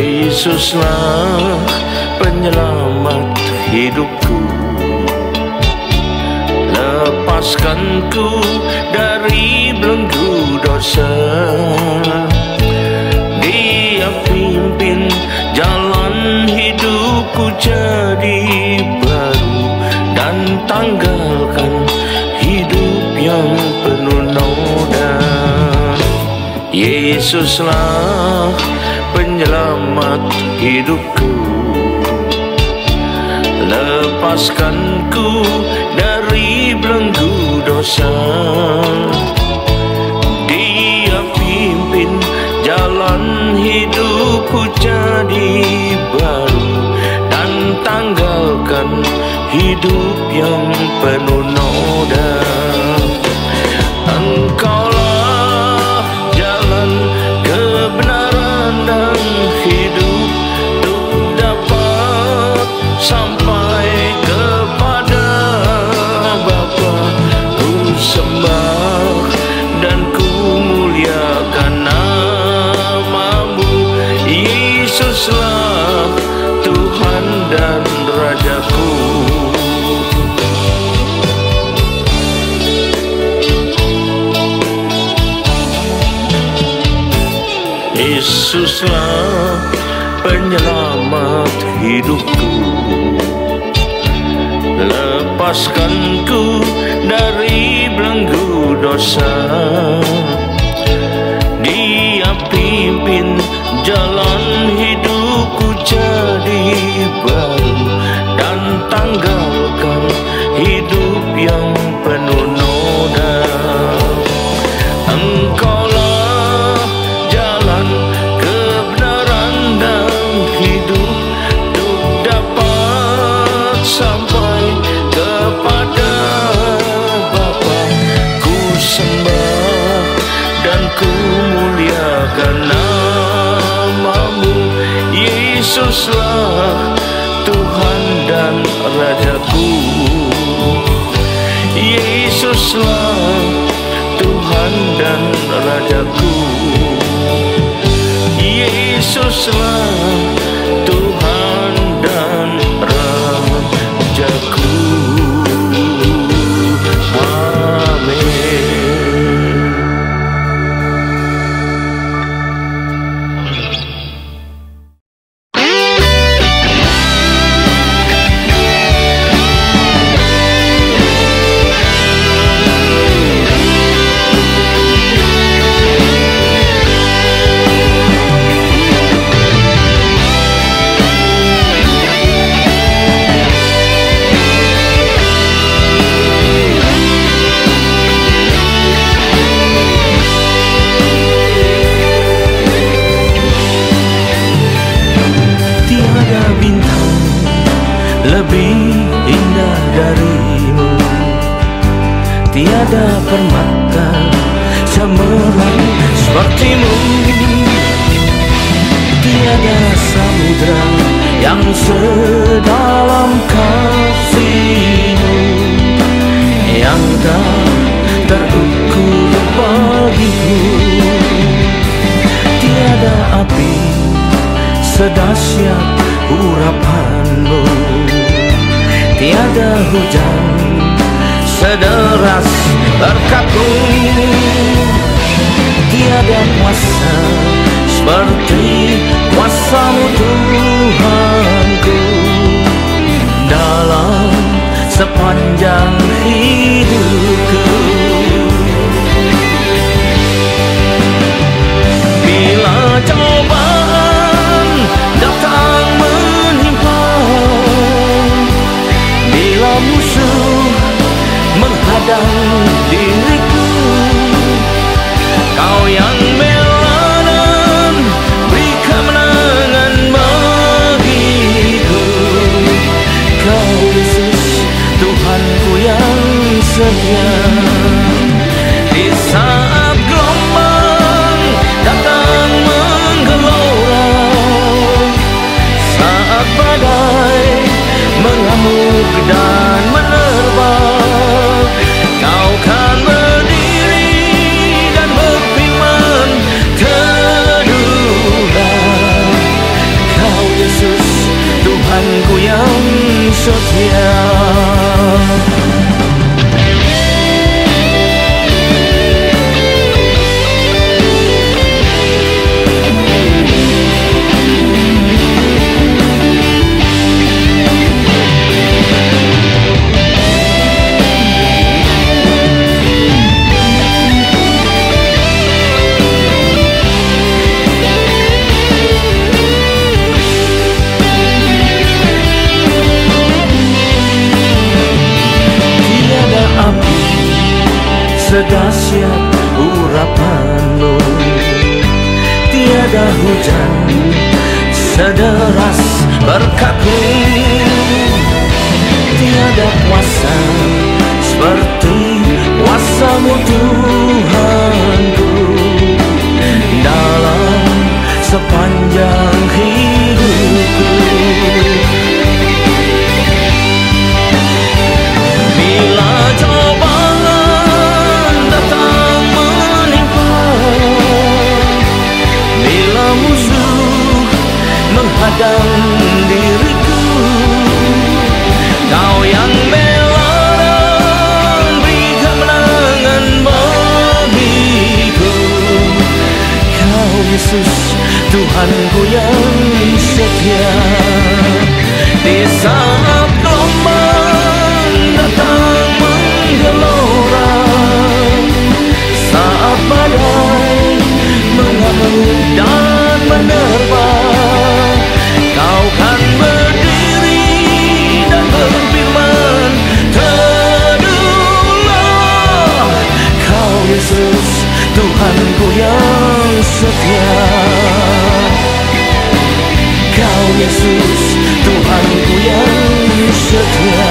Yesuslah penyelamat hidupku, lepaskanku dari belenggu dosa. Dia pimpin jalan hidupku jadi baru, dan tanggalkan hidup yang penuh noda. Yesuslah penyelamat hidupku, lepaskanku dari belenggu dosa. Dia pimpin jalan hidupku jadi baru, dan tanggalkan hidup yang penuh noda. Engkaulah jalan kebenaran dan hidup, untuk dapat sampai kepada Bapa. Ku sembah dan ku muliakan namamu, Yesuslah Tuhan dan Rajaku. Yesuslah penyelamat hidupku, lepaskanku dari belenggu dosa. Dia pimpin jalan hidupku jadi baru, dan tanggalkan hidup yang penuh noda. Engkaulah jalan kebenaran dan hidup, untuk dapat sampai kepada Bapa. Ku sembah dan ku muliakan namamu, Yesuslah Tuhan dan Rajaku. Yesuslah Tuhan dan Rajaku. Yesuslah Tuhan dan Rajaku. Amin. Lebih indah darimu, tiada permata cemerlang sepertimu, tiada samudra yang sedalam kasihmu, yang tak terukur bagiku. Tiada api sedahsyat urapanmu, tiada hujan sederas berkatmu, tiada kuasa seperti kuasamu Tuhanku. Dalam sepanjang hidupku, bila cobaan datang menimpa, bila musuh menghadang diriku, Kau yang bela dan beri kemenangan. sedahsyat urapanmu. Tiada hujan sederas berkatmu, tiada kuasa seperti kuasa-Mu Tuhanku. Dalam sepanjang hidupku, bila cobaan datang menimpa, bila musuh menghadang diriku, Kau yang bela dan beri kemenangan bagiku. Kau Yesus, Tuhanku yang setia. Di saat gelombang datang menggelora, saat badai mengamuk dan menerpa, Kau kan berdiri dan berfirman, teduhlah. Kau Yesus, Tuhanku yang setia. Kau Yesus, Tuhanku yang setia.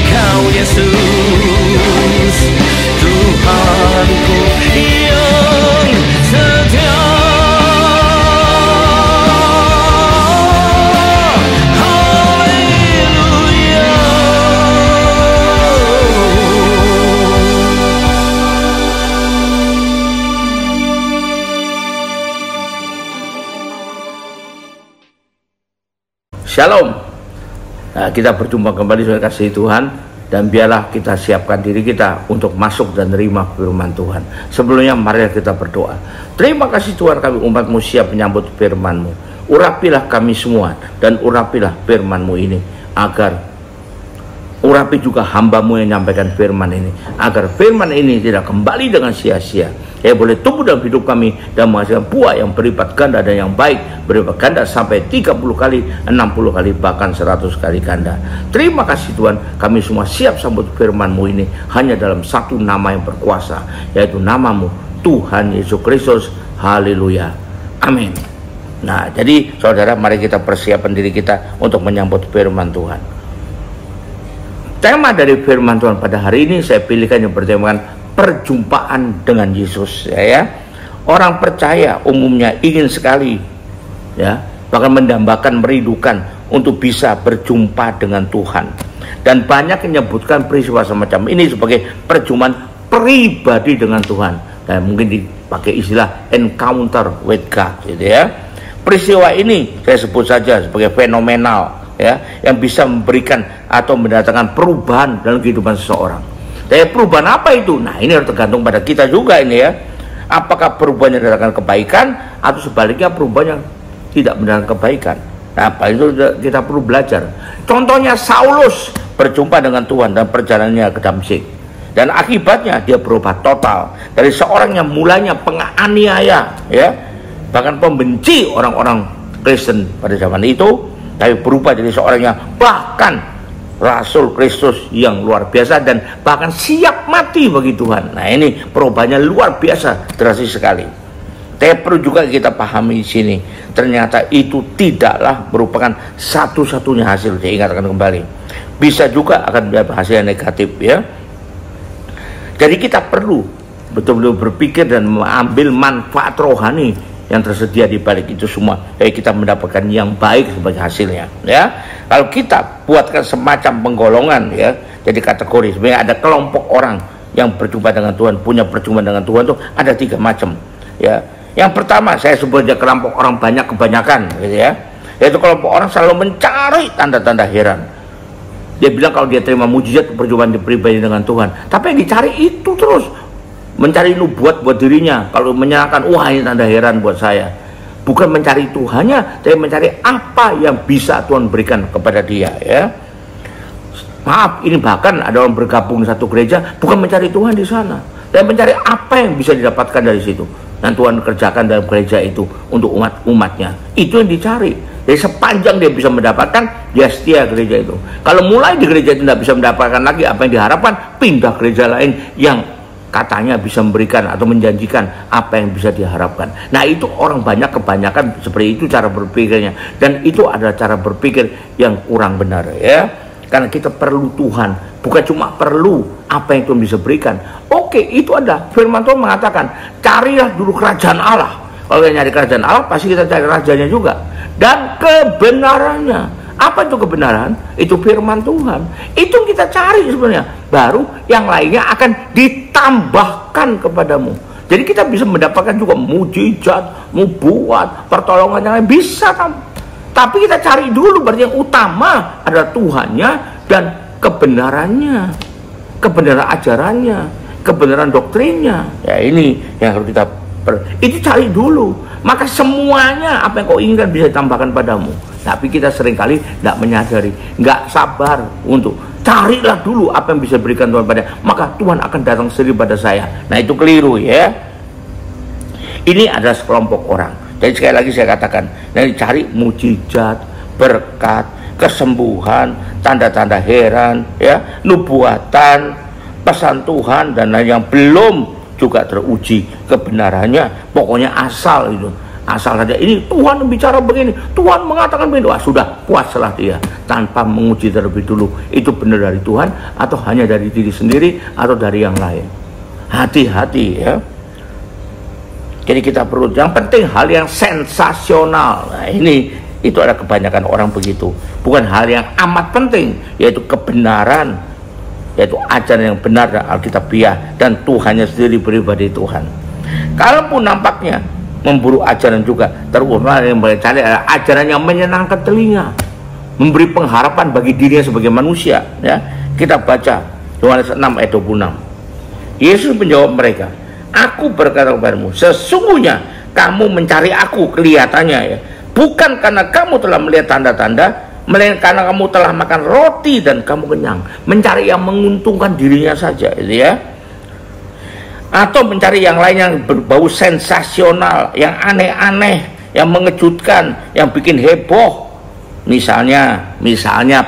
Kau Yesus, Tuhanku yang setia. Shalom. Nah, kita berjumpa kembali dengan kasih Tuhan, dan biarlah kita siapkan diri kita untuk masuk dan terima firman Tuhan. Sebelumnya mari kita berdoa. Terima kasih Tuhan, kami umat-Mu siap menyambut firman-Mu. Urapilah kami semua dan urapilah firman-Mu ini, agar urapi juga hamba-Mu yang menyampaikan firman ini, agar firman ini tidak kembali dengan sia-sia, boleh tumbuh dalam hidup kami dan menghasilkan buah yang berlipat ganda dan yang baik, berlipat ganda sampai 30 kali, 60 kali, bahkan 100 kali ganda. Terima kasih Tuhan, kami semua siap sambut firman-Mu ini hanya dalam satu nama yang berkuasa, yaitu nama-Mu, Tuhan Yesus Kristus. Haleluya, amin. Nah, jadi saudara, mari kita persiapkan diri kita untuk menyambut firman Tuhan. Tema dari firman Tuhan pada hari ini saya pilihkan yang bertemakan perjumpaan dengan Yesus, ya. Orang percaya umumnya ingin sekali, ya, bahkan mendambakan, merindukan untuk bisa berjumpa dengan Tuhan. Dan banyak menyebutkan peristiwa semacam ini sebagai perjumpaan pribadi dengan Tuhan, dan mungkin dipakai istilah encounter with God, gitu ya. Peristiwa ini saya sebut saja sebagai fenomenal, ya, yang bisa memberikan atau mendatangkan perubahan dalam kehidupan seseorang. Tapi perubahan apa itu? Nah, ini harus tergantung pada kita juga ini, ya. Apakah perubahan yang mendatangkan kebaikan atau sebaliknya perubahan yang tidak mendatangkan kebaikan? Nah, apa itu kita perlu belajar. Contohnya Saulus berjumpa dengan Tuhan dan perjalanannya ke Damsyik, dan akibatnya dia berubah total dari seorang yang mulanya penganiaya, ya, bahkan pembenci orang-orang Kristen pada zaman itu, tapi berubah jadi seorang yang bahkan Rasul Kristus yang luar biasa dan bahkan siap mati bagi Tuhan. Nah, ini perubahannya luar biasa, drastis sekali. Tapi perlu juga kita pahami di sini, ternyata itu tidaklah merupakan satu-satunya hasil. Saya ingatkan kembali, bisa juga akan mendapat hasil yang negatif, ya. Jadi kita perlu betul-betul berpikir dan mengambil manfaat rohani yang tersedia di balik itu semua, kita mendapatkan yang baik sebagai hasilnya, ya. Kalau kita buatkan semacam penggolongan, ya, jadi kategori, sebenarnya ada kelompok orang yang berjumpa dengan Tuhan, punya perjumpaan dengan Tuhan itu ada 3 macam, ya. Yang pertama saya sebut aja kelompok orang banyak kebanyakan, gitu ya, yaitu kelompok orang selalu mencari tanda-tanda heran. Dia bilang kalau dia terima mujizat perjumpaan pribadi dengan Tuhan, tapi yang dicari itu terus mencari nubuat buat dirinya. Kalau menyerahkan, wah ini tanda heran buat saya. Bukan mencari Tuhannya, tapi mencari apa yang bisa Tuhan berikan kepada dia, ya. Maaf, ini bahkan ada orang bergabung di satu gereja bukan mencari Tuhan di sana, tapi mencari apa yang bisa didapatkan dari situ dan Tuhan kerjakan dalam gereja itu untuk umat-umatnya. Itu yang dicari. Jadi sepanjang dia bisa mendapatkan, dia setia gereja itu. Kalau mulai di gereja itu tidak bisa mendapatkan lagi apa yang diharapkan, pindah gereja lain yang katanya bisa memberikan atau menjanjikan apa yang bisa diharapkan. Nah, itu orang banyak kebanyakan seperti itu cara berpikirnya, dan itu adalah cara berpikir yang kurang benar ya. Karena kita perlu Tuhan, bukan cuma perlu apa yang Tuhan bisa berikan. Oke, itu ada firman Tuhan mengatakan, carilah dulu kerajaan Allah. Kalau kita nyari kerajaan Allah, pasti kita cari rajanya juga dan kebenarannya. Apa itu kebenaran? Itu firman Tuhan. Itu kita cari sebenarnya. Baru yang lainnya akan ditambahkan kepadamu. Jadi kita bisa mendapatkan juga mujizat, nubuat, pertolongan yang lain bisa. Tapi kita cari dulu, berarti yang utama adalah Tuhannya dan kebenarannya, kebenaran ajarannya, kebenaran doktrinnya. Ya, ini yang harus kita itu cari dulu. Maka semuanya apa yang kau inginkan bisa ditambahkan padamu. Tapi kita seringkali tidak menyadari, nggak sabar untuk carilah dulu apa yang bisa berikan Tuhan pada, maka Tuhan akan datang sendiri pada saya. Nah, itu keliru ya. Ini adalah sekelompok orang. Jadi sekali lagi saya katakan, dari cari mujizat, berkat, kesembuhan, tanda-tanda heran, ya, nubuatan, pesan Tuhan dan lain yang belum juga teruji kebenarannya. Pokoknya asal itu. Asal saja ini Tuhan bicara begini, Tuhan mengatakan begini, wah sudah puaslah dia tanpa menguji terlebih dulu itu benar dari Tuhan atau hanya dari diri sendiri atau dari yang lain. Hati-hati ya. Jadi kita perlu, yang penting hal yang sensasional. Nah, ini itu ada kebanyakan orang begitu. Bukan hal yang amat penting, yaitu kebenaran, yaitu ajaran yang benar dan alkitabiah dan Tuhannya sendiri pribadi Tuhan. Kalaupun nampaknya memburu ajaran juga, terulang yang mereka cari adalah ajaran yang menyenangkan telinga, memberi pengharapan bagi dirinya sebagai manusia. Ya, kita baca Yohanes 6 ayat 26. Yesus menjawab mereka, aku berkata kepadamu, sesungguhnya kamu mencari aku, kelihatannya ya, bukan karena kamu telah melihat tanda-tanda, melainkan karena kamu telah makan roti dan kamu kenyang. Mencari yang menguntungkan dirinya saja, itu ya. Atau mencari yang lain yang berbau sensasional, yang aneh-aneh, yang mengejutkan, yang bikin heboh. Misalnya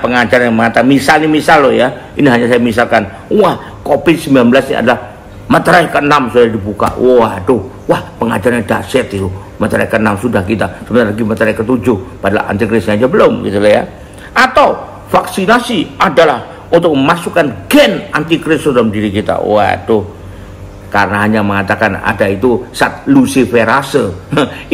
pengajar yang mengatakan, misal loh ya, ini hanya saya misalkan, wah COVID-19 ini adalah materai ke-6 sudah dibuka. Waduh, wah pengajarannya dahsyat itu. Materai ke-6 sudah kita, sebentar lagi materai ke-7, padahal antikrisnya aja belum gitu ya. Atau vaksinasi adalah untuk memasukkan gen antikris dalam diri kita. Waduh, karena hanya mengatakan ada itu zat luciferase.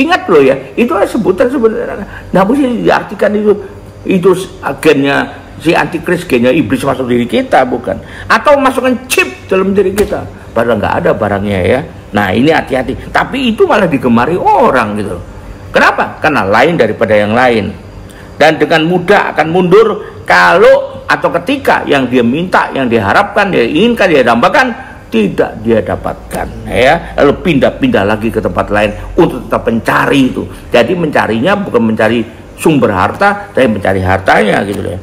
Ingat loh ya, itu adalah sebutan sebenarnya. Nah, mesti diartikan itu gennya si antikris, gennya iblis masuk diri kita, bukan. Atau masukkan chip dalam diri kita, padahal nggak ada barangnya ya. Nah, ini hati-hati. Tapi itu malah digemari orang gitu. Kenapa? Karena lain daripada yang lain. Dan dengan mudah akan mundur kalau atau ketika yang dia minta, yang diharapkan, dia inginkan, dia dambakan, tidak dia dapatkan ya, lalu pindah-pindah lagi ke tempat lain untuk tetap mencari itu. Jadi mencarinya bukan mencari sumber harta, tapi mencari hartanya gitu ya.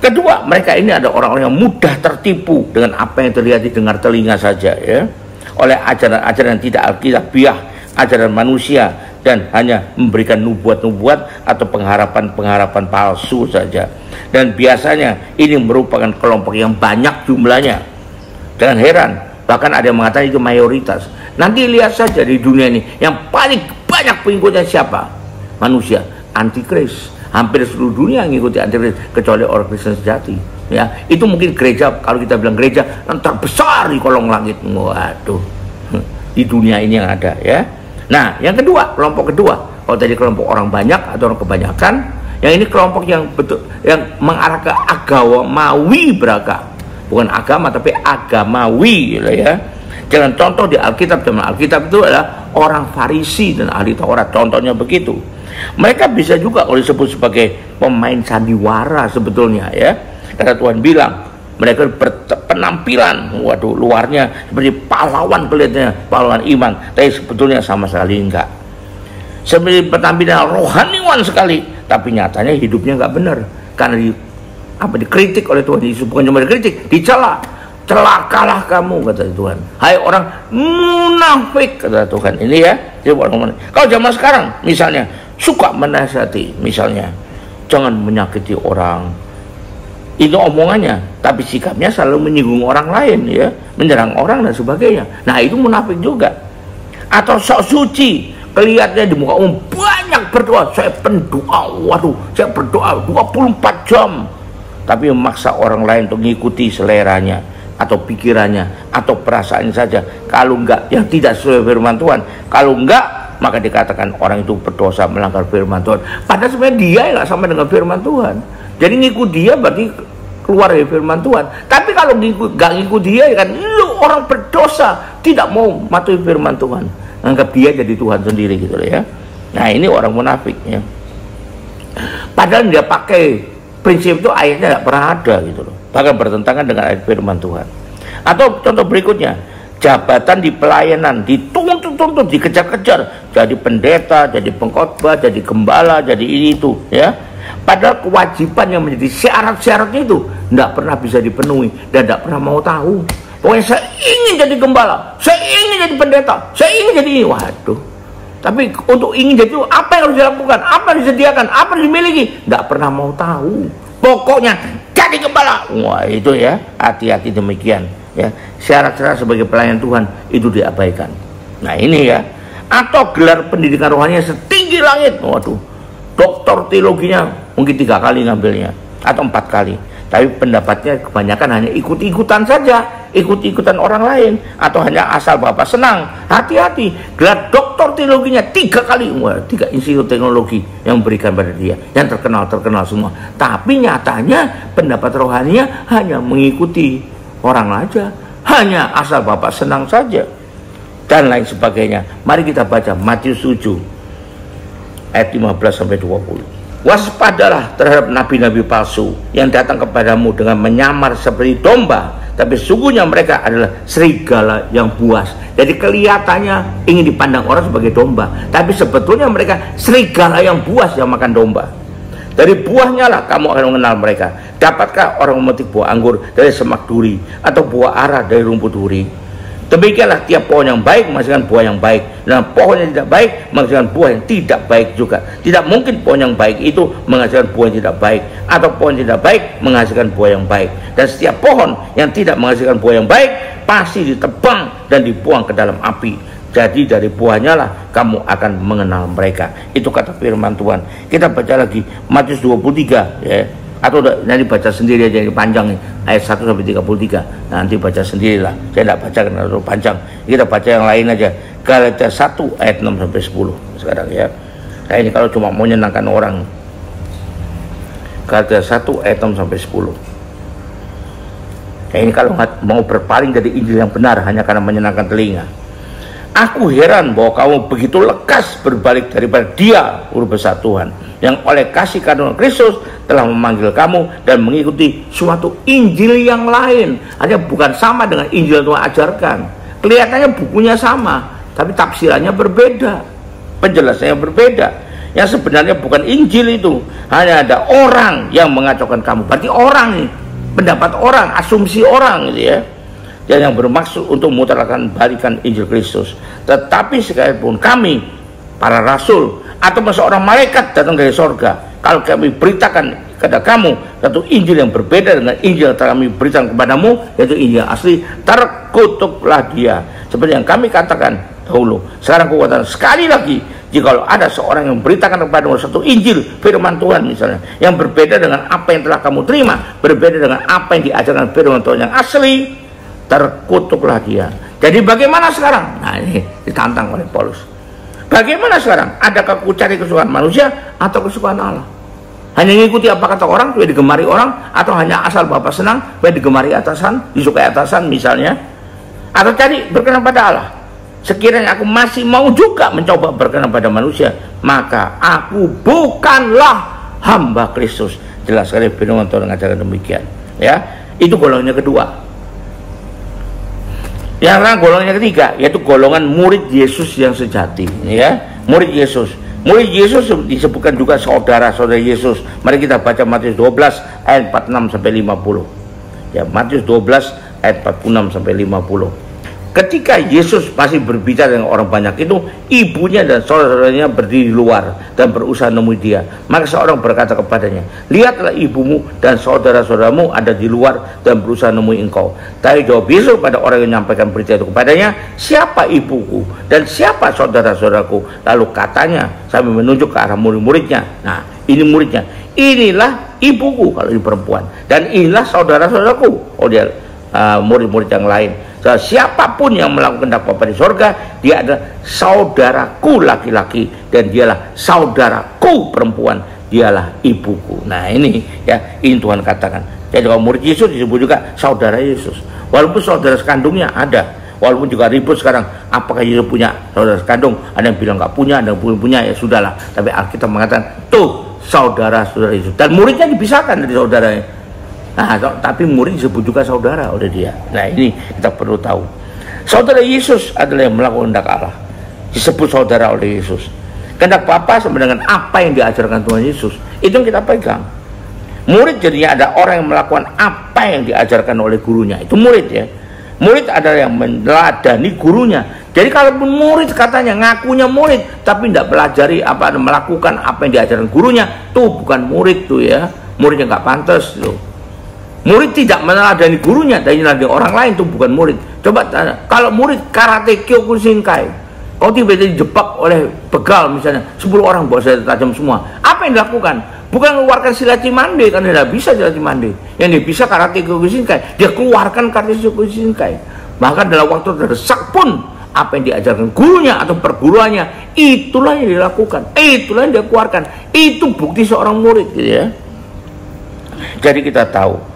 Kedua, mereka ini ada orang-orang yang mudah tertipu dengan apa yang terlihat didengar telinga saja ya, oleh ajaran-ajaran yang tidak alkitabiah, ajaran manusia, dan hanya memberikan nubuat-nubuat atau pengharapan-pengharapan palsu saja. Dan biasanya ini merupakan kelompok yang banyak jumlahnya. Jangan heran, bahkan ada yang mengatakan itu mayoritas. Nanti lihat saja di dunia ini yang paling banyak pengikutnya siapa? Manusia, antikris. Hampir seluruh dunia mengikuti antikris kecuali orang Kristen sejati. Ya, itu mungkin gereja, kalau kita bilang gereja yang terbesar di kolong langit. Waduh, di dunia ini yang ada ya. Nah, yang kedua, kelompok kedua. Kalau tadi kelompok orang banyak atau orang kebanyakan, yang ini kelompok yang betul, yang mengarah ke agamawi beragam. Bukan agama tapi agamawi gitu ya. Jangan contoh di Alkitab, zaman Alkitab itu adalah orang Farisi dan ahli Taurat, contohnya begitu. Mereka bisa juga kalau disebut sebagai pemain sandiwara sebetulnya ya. Karena Tuhan bilang mereka berpenampilan, waduh, luarnya seperti pahlawan kelihatannya, pahlawan iman, tapi sebetulnya sama sekali enggak. Seperti penampilan rohaniwan sekali, tapi nyatanya hidupnya enggak benar. Karena dikritik oleh Tuhan Yesus, bukan cuma dikritik, dicela. Celakalah kamu, kata Tuhan. Hai orang munafik, kata Tuhan. Ini ya, kalau zaman sekarang misalnya suka menasihati, misalnya jangan menyakiti orang, itu omongannya, tapi sikapnya selalu menyinggung orang lain, ya, menyerang orang dan sebagainya. Nah, itu munafik juga. Atau sok suci, kelihatannya di muka umum banyak berdoa, saya pendoa, waduh, saya berdoa 24 jam, tapi memaksa orang lain untuk mengikuti seleranya atau pikirannya atau perasaannya saja. Kalau enggak, yang tidak sesuai firman Tuhan. Kalau enggak, maka dikatakan orang itu berdosa, melanggar firman Tuhan. Padahal sebenarnya dia nggak sama dengan firman Tuhan. Jadi ngikut dia berarti keluar dari firman Tuhan. Tapi kalau nggak ngikut dia, kan lu orang berdosa, tidak mau mematuhi firman Tuhan, anggap dia jadi Tuhan sendiri gitu loh, ya. Nah, ini orang munafik, ya. Padahal dia pakai prinsip itu, ayatnya nggak pernah ada gitu loh, bahkan bertentangan dengan ayat firman Tuhan. Atau contoh berikutnya, jabatan di pelayanan dituntut, dikejar-kejar, jadi pendeta, jadi pengkhotbah, jadi gembala, jadi ini itu, ya. Padahal kewajiban yang menjadi syarat-syaratnya itu tidak pernah bisa dipenuhi dan tidak pernah mau tahu. Pokoknya saya ingin jadi gembala, saya ingin jadi pendeta, saya ingin jadi ini. Waduh. Tapi untuk ingin jadi itu, apa yang harus dilakukan, apa yang disediakan, apa yang dimiliki, tidak pernah mau tahu. Pokoknya jadi gembala. Wah, itu ya, hati-hati demikian, ya. Syarat-syarat sebagai pelayan Tuhan itu diabaikan. Nah, ini ya. Atau gelar pendidikan rohaninya setinggi langit. Waduh, doktor teologinya mungkin 3 kali ngambilnya atau 4 kali, tapi pendapatnya kebanyakan hanya ikut-ikutan saja, ikut-ikutan orang lain, atau hanya asal bapak senang. Hati-hati, gelar doktor teologinya 3 kali. Wah, 3 institut teknologi yang memberikan pada dia, yang terkenal semua, tapi nyatanya pendapat rohaninya hanya mengikuti orang aja, hanya asal bapak senang saja, dan lain sebagainya. Mari kita baca Matius 7 ayat 15-20. Waspadalah terhadap nabi-nabi palsu yang datang kepadamu dengan menyamar seperti domba, tapi sungguhnya mereka adalah serigala yang buas. Jadi kelihatannya ingin dipandang orang sebagai domba, tapi sebetulnya mereka serigala yang buas yang makan domba. Dari buahnya lah kamu akan mengenal mereka. Dapatkah orang memetik buah anggur dari semak duri, atau buah ara dari rumput duri? Demikianlah tiap pohon yang baik menghasilkan buah yang baik, dan pohon yang tidak baik menghasilkan buah yang tidak baik juga. Tidak mungkin pohon yang baik itu menghasilkan buah yang tidak baik, atau pohon yang tidak baik menghasilkan buah yang baik. Dan setiap pohon yang tidak menghasilkan buah yang baik pasti ditebang dan dibuang ke dalam api. Jadi dari buahnya lah kamu akan mengenal mereka. Itu kata firman Tuhan. Kita baca lagi Matius 23, ya. Atau nanti baca sendiri aja, ini panjang nih, ayat 1-33. Nanti baca sendirilah, saya tidak baca karena terlalu panjang. Kita baca yang lain aja. Galatia 1 ayat 6-10 sekarang, ya. Nah, ini kalau cuma mau menyenangkan orang. Galatia 1 ayat 6-10. Nah, ini kalau mau berpaling dari Injil yang benar hanya karena menyenangkan telinga. Aku heran bahwa kamu begitu lekas berbalik daripada Dia, Guru besar Tuhan, yang oleh kasih karunia Kristus telah memanggil kamu dan mengikuti suatu Injil yang lain. Hanya bukan sama dengan Injil yang Tuhan ajarkan. Kelihatannya bukunya sama, tapi tafsirannya berbeda, penjelasannya berbeda. Yang sebenarnya bukan Injil itu, hanya ada orang yang mengacaukan kamu. Berarti orang nih, pendapat orang, asumsi orang gitu, ya. Dan yang bermaksud untuk memutarkan balikan Injil Kristus. Tetapi sekalipun kami, para rasul, atau seorang malaikat datang dari sorga, kalau kami beritakan kepada kamu satu Injil yang berbeda dengan Injil yang telah kami beritakan kepadamu, yaitu Injil asli, terkutuklah dia. Seperti yang kami katakan dahulu, sekarang kuatkan sekali lagi, jikalau ada seorang yang beritakan kepadamu satu Injil, firman Tuhan misalnya, yang berbeda dengan apa yang telah kamu terima, berbeda dengan apa yang diajarkan firman Tuhan yang asli, terkutuklah dia. Jadi bagaimana sekarang? Nah, ini ditantang oleh Paulus. Bagaimana sekarang? Adakah ku cari kesukaan manusia atau kesukaan Allah? Hanya mengikuti apa kata orang supaya digemari orang, atau hanya asal Bapak senang supaya digemari atasan, disukai atasan misalnya, atau cari berkenan pada Allah? Sekiranya aku masih mau juga mencoba berkenan pada manusia, maka aku bukanlah hamba Kristus. Jelas sekali firman Tuhan mengajarkan demikian, ya. Itu golongannya kedua. Yang golongan yang ketiga, yaitu golongan murid Yesus yang sejati, ya. Murid Yesus disebutkan juga saudara-saudara Yesus. Mari kita baca Matius 12 ayat 46-50, ya. Matius 12 ayat 46-50. Ketika Yesus masih berbicara dengan orang banyak itu, ibunya dan saudara-saudaranya berdiri di luar dan berusaha menemui dia. Maka seorang berkata kepadanya, lihatlah ibumu dan saudara-saudaramu ada di luar dan berusaha menemui engkau. Tapi jawab Yesus pada orang yang menyampaikan berita itu kepadanya, siapa ibuku dan siapa saudara-saudaraku? Lalu katanya sambil menunjuk ke arah murid-muridnya. Nah, ini muridnya. Inilah ibuku kalau ini perempuan, dan inilah saudara-saudaraku. Oh, dia murid-murid yang lain. Siapapun yang melakukan kehendak Bapa di sorga, dia adalah saudaraku laki-laki, dan dialah saudaraku perempuan, dialah ibuku. Nah ini ya, ini Tuhan katakan. Jadi kalau murid Yesus disebut juga saudara Yesus, walaupun saudara sekandungnya ada. Walaupun juga ribut sekarang, apakah Yesus punya saudara sekandung? Ada yang bilang nggak punya, ada yang punya, ya sudahlah. Tapi Alkitab mengatakan tuh saudara-saudara Yesus, dan muridnya dipisahkan dari saudaranya. Nah, tapi murid disebut juga saudara oleh dia. Nah ini kita perlu tahu. Saudara Yesus adalah yang melakukan kehendak Allah, disebut saudara oleh Yesus. Kehendak Bapa sama dengan apa yang diajarkan Tuhan Yesus, itu yang kita pegang. Murid jadinya ada orang yang melakukan apa yang diajarkan oleh gurunya. Itu murid ya. Murid adalah yang meneladani gurunya. Jadi kalau murid katanya ngakunya murid tapi tidak pelajari apa, melakukan apa yang diajarkan gurunya, tuh bukan murid tuh ya. Murid yang nggak pantas tuh. Murid tidak meneladani gurunya dan meneladani orang lain, itu bukan murid. Coba tanya, kalau murid karate Kyokushinkai, kau tiba-tiba dijebak oleh begal misalnya, 10 orang bawa senjata tajam semua, apa yang dilakukan? Bukan mengeluarkan silat Cimande, karena tidak bisa silat Cimande. Yang dia bisa karate Kyokushinkai, dia keluarkan karate Kyokushinkai. Bahkan dalam waktu terdesak pun, apa yang diajarkan gurunya atau perguruannya, itulah yang dilakukan, itulah yang dia keluarkan. Itu bukti seorang murid gitu ya. Jadi kita tahu.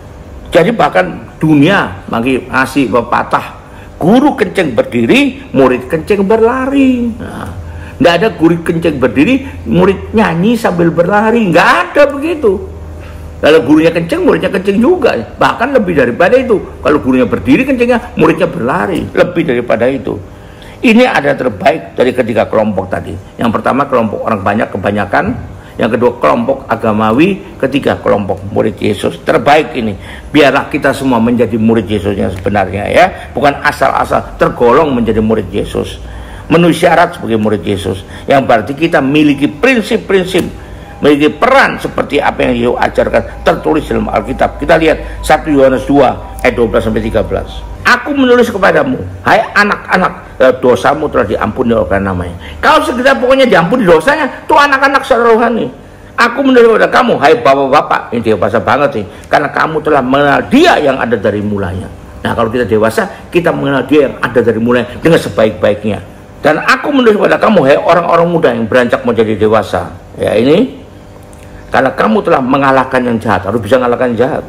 Jadi bahkan dunia masih pepatah, guru kenceng berdiri, murid kenceng berlari. Nah, nggak ada guru kenceng berdiri, murid nyanyi sambil berlari, nggak ada begitu. Kalau gurunya kenceng, muridnya kenceng juga. Bahkan lebih daripada itu. Kalau gurunya berdiri kencengnya, muridnya berlari. Lebih daripada itu. Ini ada terbaik dari ketiga kelompok tadi. Yang pertama kelompok orang banyak kebanyakan. Yang kedua kelompok agamawi, ketiga kelompok murid Yesus. Terbaik ini, biarlah kita semua menjadi murid Yesus yang sebenarnya ya, bukan asal-asal tergolong menjadi murid Yesus, memenuhi syarat sebagai murid Yesus, yang berarti kita memiliki prinsip-prinsip, memiliki peran seperti apa yang Yesus ajarkan tertulis dalam Alkitab. Kita lihat 1 Yohanes 2 ayat 12-13. Aku menulis kepadamu, hai anak-anak, dosamu telah diampuni oleh namanya. Kalau segera pokoknya diampuni dosanya, tuh anak-anak secara rohani. Aku menulis kepada kamu, hai bapak-bapak, ini dewasa banget sih, karena kamu telah mengenal Dia yang ada dari mulanya. Nah kalau kita dewasa, kita mengenal Dia yang ada dari mulanya dengan sebaik-baiknya. Dan aku menulis kepada kamu, hai orang-orang muda yang beranjak menjadi dewasa. Ya ini, karena kamu telah mengalahkan yang jahat, harus bisa mengalahkan yang jahat.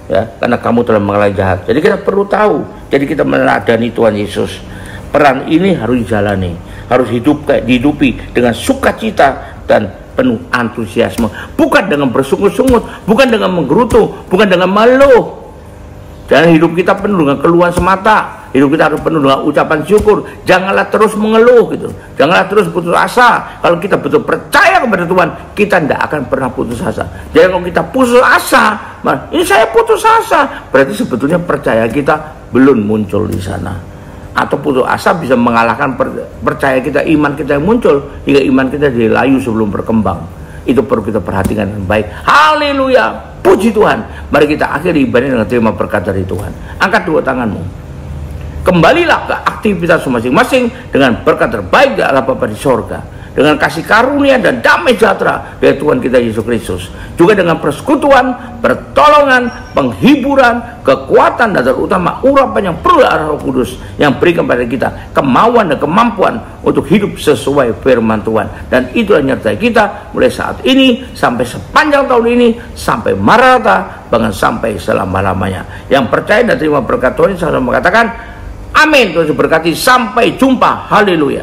Ya, karena kamu telah mengalahkan jahat. Jadi kita perlu tahu. Jadi kita meneladani Tuhan Yesus. Peran ini harus dijalani, harus dihidupi dengan sukacita dan penuh antusiasme, bukan dengan bersungut-sungut, bukan dengan menggerutu, bukan dengan mengeluh. Jangan hidup kita penuh dengan keluhan semata. Hidup kita harus penuh dengan ucapan syukur. Janganlah terus mengeluh gitu. Janganlah terus putus asa. Kalau kita betul percaya kepada Tuhan, kita tidak akan pernah putus asa. Jadi kalau kita putus asa, ini saya putus asa, berarti sebetulnya percaya kita belum muncul di sana. Atau putus asa bisa mengalahkan percaya kita, iman kita yang muncul, hingga iman kita jadi layu sebelum berkembang. Itu perlu kita perhatikan dengan baik. Haleluya, puji Tuhan. Mari kita akhiri ibadah dengan terima berkat dari Tuhan. Angkat dua tanganmu. Kembalilah ke aktivitas masing-masing dengan berkat terbaik dari Allah Bapa di sorga, dengan kasih karunia dan damai sejahtera dari Tuhan kita Yesus Kristus, juga dengan persekutuan, pertolongan, penghiburan, kekuatan, dan terutama urapan yang perlu dari Roh Kudus yang berikan pada kita kemauan dan kemampuan untuk hidup sesuai firman Tuhan. Dan itulah nyertai kita mulai saat ini sampai sepanjang tahun ini, sampai Maranatha, bahkan sampai selama-lamanya. Yang percaya dan terima berkat Tuhan, saya mengatakan amin. Tuhan berkati. Sampai jumpa. Haleluya.